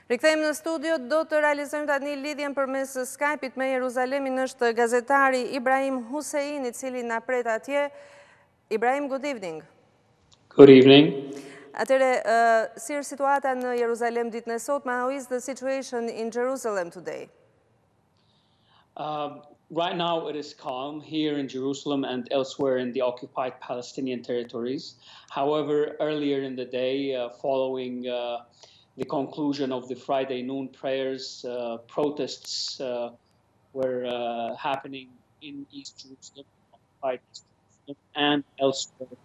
Rikthehemi në studio, do të realizojmë tani lidhjen përmes Skype-it me Jeruzalemin. Është gazetari Ibrahim Hussein, I cili na pret atje. Ibrahim, good evening. Good evening. Atëre, si është situata në Jeruzalem ditën e sotme? How is the situation in Jerusalem today? Right now it is calm here in Jerusalem and elsewhere in the occupied Palestinian territories. However, earlier in the day, following the conclusion of the Friday noon prayers, protests were happening in East Jerusalem, occupied East Jerusalem, and elsewhere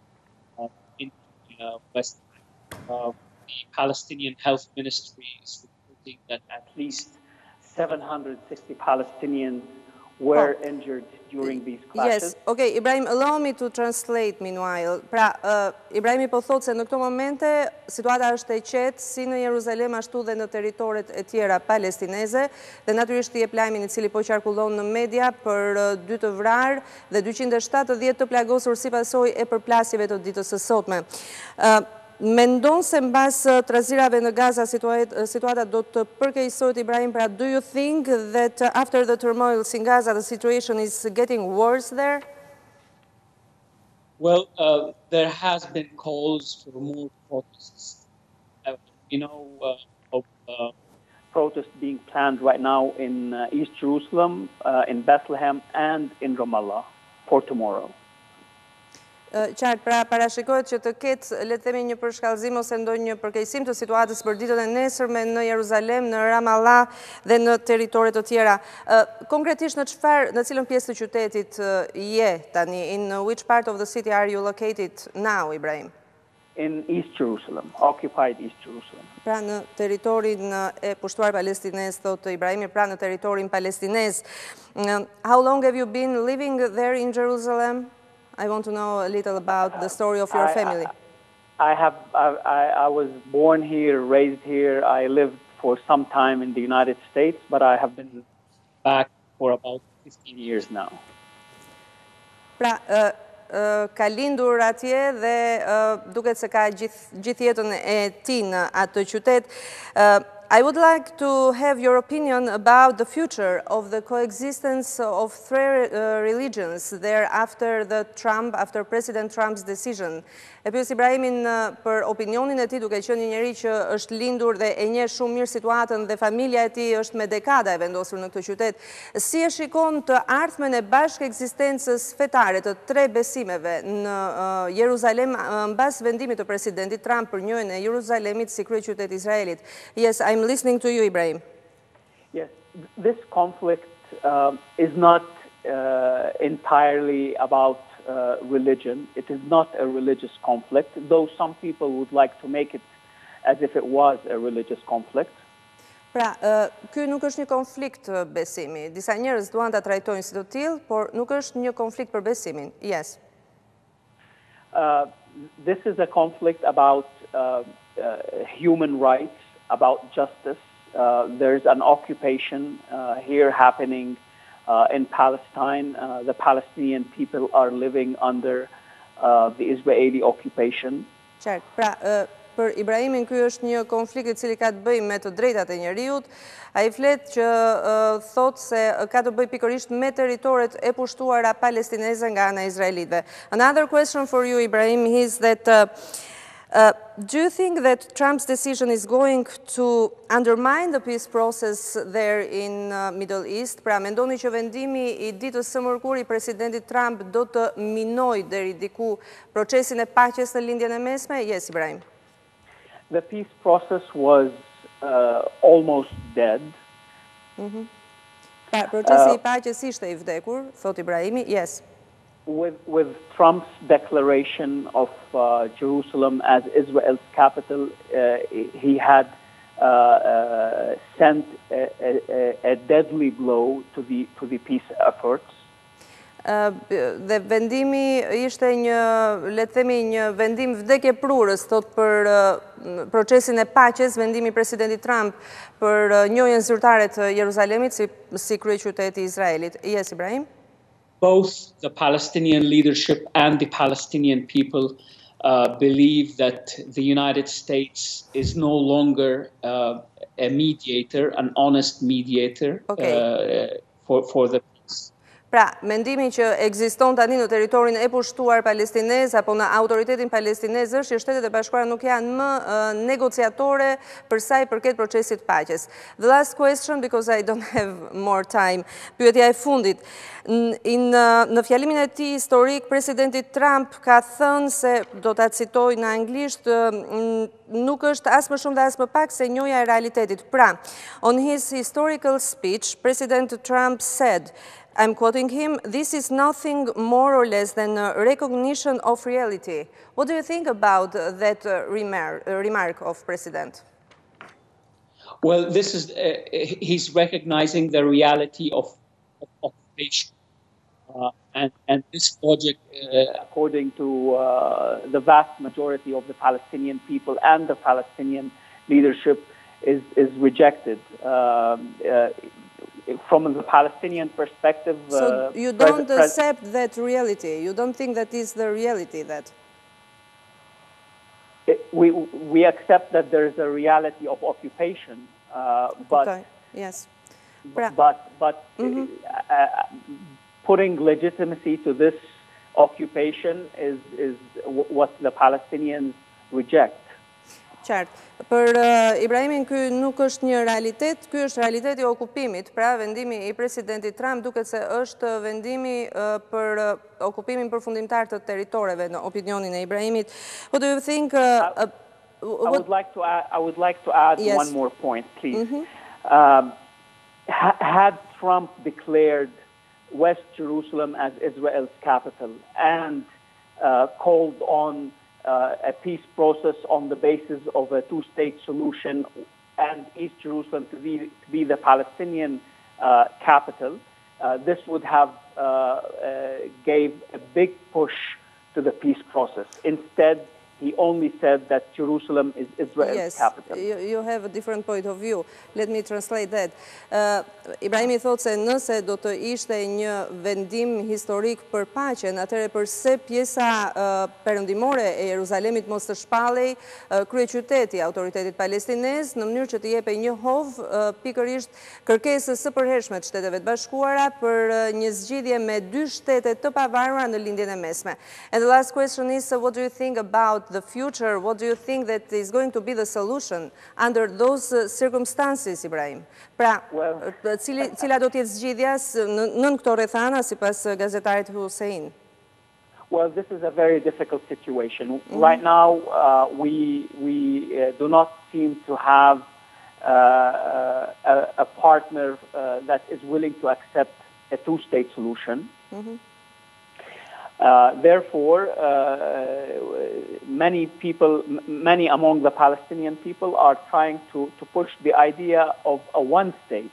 in the West Bank. The Palestinian Health Ministry is reporting that at least 760 Palestinians were injured during these clashes. Yes, okay, Ibrahim, allow me to translate meanwhile. Pra, Ibrahimi po thotë se në këto momente situata është e qetë si në Jeruzalem ashtu dhe në territoret e tjera palestineze dhe natyrisht I jep lajmin I cili po qarkullon në media për 2 të vrarë dhe 270 të plagosur si pasojë e përplasjeve të ditës së sotme. Mendon se mbas trazirave në Gaza situata do të përkeqësohet, Ibrahim? Pra, do you think that after the turmoils in Gaza the situation is getting worse there? Well, there has been calls for more protests. Protests being planned right now in East Jerusalem, in Bethlehem, and in Ramallah for tomorrow. Qartë, pra parashikohet që të ketë, le të themi, një përshkallëzim ose ndonjë përkeqësim të situatës për ditën e nesërme në Jeruzalem, në Ramallah dhe në territore të tjera. Konkretisht në cilën pjesë të qytetit je tani? In which part of the city are you located now, Ibrahim? In East Jerusalem, occupied East Jerusalem. Pra në territorin e pushtuar palestinez, thotë Ibrahimi, pra në territorin palestinez. How long have you been living there in Jerusalem? I want to know a little about the story of your family. I was born here, raised here. I lived for some time in the United States, but I have been back for about 15 years now. Pra, ka lindur atje dhe duket se ka gjithë jetën e tij në atë qytet. I would like to have your opinion about the future of the coexistence of 3 religions there after President Trump's decision. E pyes Ibrahimin për opinionin e tij, duke qenë një njeri që është lindur dhe e njeh shumë mirë situatën dhe familja e tij është me dekada e vendosur në këtë qytet. Si e shikon të ardhmen e bashkë ekzistencës fetare të 3 besimeve në Jeruzalem mbas vendimit të presidentit Trump për njohjen e Jeruzalemit si kryeqytet I Izraelit? Yes, I'm listening to you, Ibrahim. Yes, this conflict is not entirely about religion. It is not a religious conflict, though some people would like to make it as if it was a religious conflict. Pra, ky nuk është një konflikt besimi. Disa njerëz duan ta trajtojnë si të tillë, por nuk është një konflikt për besimin. Yes. This is a conflict about human rights, about justice. There's an occupation here happening in Palestine. The Palestinian people are living under the Israeli occupation. Qartë, pra, për Ibrahimin ky është një konflikt I cili ka të bëjë me të drejtat e njerëzit. Ai flet që thotë se ka të bëjë pikërisht me territoret e pushtuara palestineze nga ana e izraelitëve. Another question for you, Ibrahim, is that do you think that Trump's decision is going to undermine the peace process there in Middle East? Pra, mendoni që vendimi I ditës së mërkur I presidentit Trump do të minojë deri diku procesin e paqes në lindjen e mesme? Yes, Ibrahim. The peace process was almost dead. Pra, procesi I paqes ishte I vdekur, thot Ibrahimi. Yes. With Trump's declaration of Jerusalem as Israel's capital, he had sent a deadly blow to the peace efforts. Dhe vendimi ishte një, le të themi, një vendim vdekjeprurës, thot për procesin e paqes, vendimi I presidentit Trump për njohjen zyrtare të Jeruzalemit si kryeqyteti I Izraelit. Yes, Ibrahim? Both the Palestinian leadership and the Palestinian people believe that the United States is no longer a mediator, an honest mediator for the peace. Pra, mendimi që ekziston tani në territorin e pushtuar palestinez apo në autoritetin palestinez është që Shtetet e Bashkuara nuk janë më negociatore për sa i përket procesit paqes. The last question, because I don't have more time. Pyetja e fundit. Në fjalimin e tij historik, presidenti Trump ka thënë se, do ta citoj në anglisht, nuk është as më shumë dhe as më pak se njohja e realitetit. Pra, on his historical speech, President Trump said, I'm quoting him, "This is nothing more or less than a recognition of reality." What do you think about that remark of President? Well, this is he's recognizing the reality of occupation, and this project, according to the vast majority of the Palestinian people and the Palestinian leadership, is rejected. From the Palestinian perspective, so you don't accept that reality. You don't think that is the reality that we accept that there is a reality of occupation, but okay. Yes, but putting legitimacy to this occupation is what the Palestinians reject. Qartë. Për Ibrahimin ky nuk është një realitet, ky është realiteti i okupimit. Pra vendimi i presidentit Trump duket se është vendimi për okupimin përfundimtar të territoreve në opinionin e Ibrahimit. What do you think? I would like to add yes. one more point, please. Had Trump declared West Jerusalem as Israel's capital and called on a peace process on the basis of a two-state solution and East Jerusalem to be the Palestinian capital, this would have gave a big push to the peace process. Instead, he only said that Jerusalem is Israel's capital. Yes, you have a different point of view. Let me translate that. Ibrahimi thot se nëse do të ishte një vendim historik për paqen, atëherë përse pjesa perëndimore e Jeruzalemit mos të shpallej kryeqyteti autoritetit palestinez në mënyrë që të jepej një hovë pikërisht kërkesës së përhershme të Shteteve të Bashkuara për një zgjidhje me dy shtete të pavarura në lindjen e mesme. And the last question is, what do you think about the future? What do you think that is going to be the solution under those circumstances, Ibrahim? Pra, cila do të jetë zgjidhja nën këto rrethana sipas gazetarit Hussein? Well, this is a very difficult situation. Right now, we do not seem to have a partner that is willing to accept a two-state solution. Therefore, many among the Palestinian people are trying to push the idea of a one state,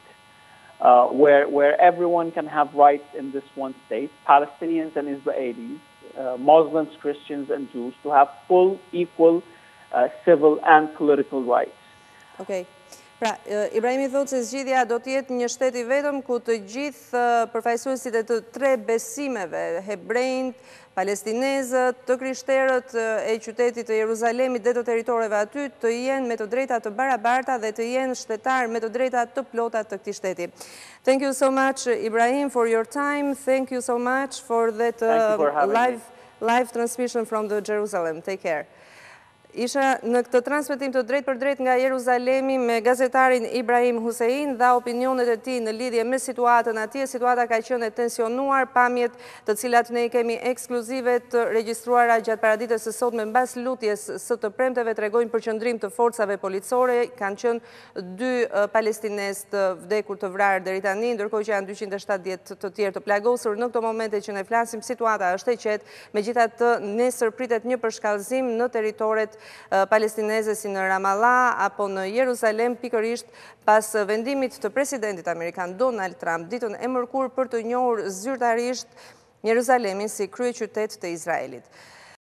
where everyone can have rights in this one state, Palestinians and Israelis, Muslims, Christians, and Jews, to have full, equal civil and political rights. Okay. Pra, Ibrahimi thotë se zgjidhja do të jetë një shtet i vetëm ku të gjithë përfaqësuesit e të tre besimeve, hebrejt, palestinezët, të krishterët e qytetit të Jeruzalemit dhe të territoreve aty të jenë me të drejta të barabarta dhe të jenë shtetar me të drejta të plota të këtij shteti. Thank you so much, Ibrahim, for your time. Thank you so much for that live transmission from the Jerusalem. Take care. Isha në këtë transmetim të drejt për drejt nga Jeruzalemi me gazetarin Ibrahim Hussein dha opinionet e tij në lidhje me situatën atje. Situata ka qenë e tensionuar, pamjet të cilat ne i kemi ekskluzive të regjistruara gjatë paraditës së sotme mbas lutjes së të premteve tregojnë për qëndrim të forcave policore. Kanë qenë 2 palestinez të vdekur të vrarë deri tani, ndërkohë që janë 270 të tjerë të plagosur. Në këto momente që ne flasim, situata është e qetë, megjithatë nesër pritet një përshkallëzim në territoret palestineze si në Ramallah apo në Jeruzalem, pikërisht pas vendimit të presidentit amerikan Donald Trump ditën e mërkurë për të njohur zyrtarisht Jeruzalemin si kryeqytet të Izraelit.